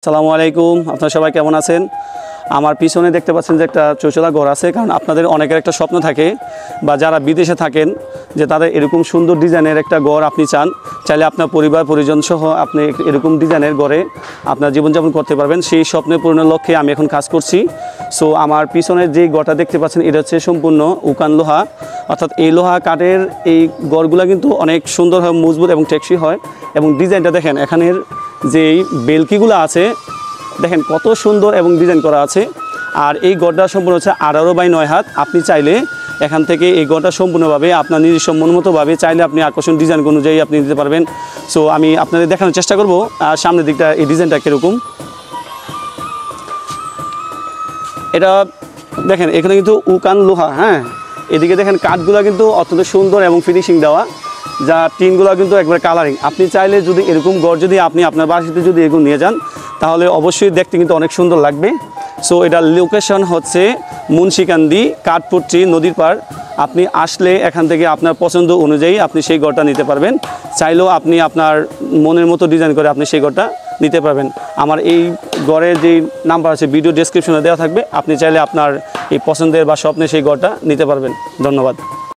আসসালামু আলাইকুম, আপনারা সবাই কেমন আছেন? আমার পিছনে দেখতে পাচ্ছেন যে একটা চৌচলা ঘর আছে। কারণ আপনাদের অনেকের একটা স্বপ্ন থাকে বা যারা বিদেশে থাকেন যে তাদের এরকম সুন্দর ডিজাইনের একটা ঘর আপনি চান, চাইলে আপনার পরিবার পরিজন সহ আপনি এরকম ডিজাইনের ঘরে আপনার জীবনযাপন করতে পারবেন। সেই স্বপ্নের পূরণের লক্ষ্যে আমি এখন কাজ করছি। সো আমার পিছনে যে ঘরটা দেখতে পাচ্ছেন এটা হচ্ছে সম্পূর্ণ উকান লোহা, অর্থাৎ এই লোহা কাঠের এই ঘরগুলো কিন্তু অনেক সুন্দর হয়, মজবুত এবং টেকসই হয়। এবং ডিজাইনটা দেখেন, এখানের যেই বেলকিগুলো আছে দেখেন কত সুন্দর এবং ডিজাইন করা আছে। আর এই গড়টা সম্পূর্ণ হচ্ছে 18x9 হাত। আপনি চাইলে এখান থেকে এই গড়টা সম্পূর্ণভাবে আপনার নিজস্ব মনমতোভাবে চাইলে আপনি আকর্ষণ ডিজাইন অনুযায়ী আপনি দিতে পারবেন। সো আমি আপনাদের দেখানোর চেষ্টা করব আর সামনের দিকটা এই ডিজাইনটা কীরকম। এটা দেখেন, এখানে কিন্তু উকান লোহা, হ্যাঁ, এদিকে দেখেন কাঠগুলো কিন্তু অত্যন্ত সুন্দর এবং ফিনিশিং দেওয়া, যা টিনগুলো কিন্তু একবারে কালারিং। আপনি চাইলে যদি এরকম ঘর যদি আপনি আপনার বাড়িতে যদি এরকম নিয়ে যান তাহলে অবশ্যই দেখতে কিন্তু অনেক সুন্দর লাগবে। সো এটার লোকেশন হচ্ছে মুন্সিকান্দি কাঠপট্টি নদীর পাড়। আপনি আসলে এখান থেকে আপনার পছন্দ অনুযায়ী আপনি সেই ঘরটা নিতে পারবেন। চাইলেও আপনি আপনার মনের মতো ডিজাইন করে আপনি সেই ঘরটা নিতে পারবেন। আমার এই ঘরের যে নাম্বার আছে ভিডিও ডেসক্রিপশনে দেওয়া থাকবে, আপনি চাইলে আপনার এই পছন্দের বা স্বপ্নে সেই ঘরটা নিতে পারবেন। ধন্যবাদ।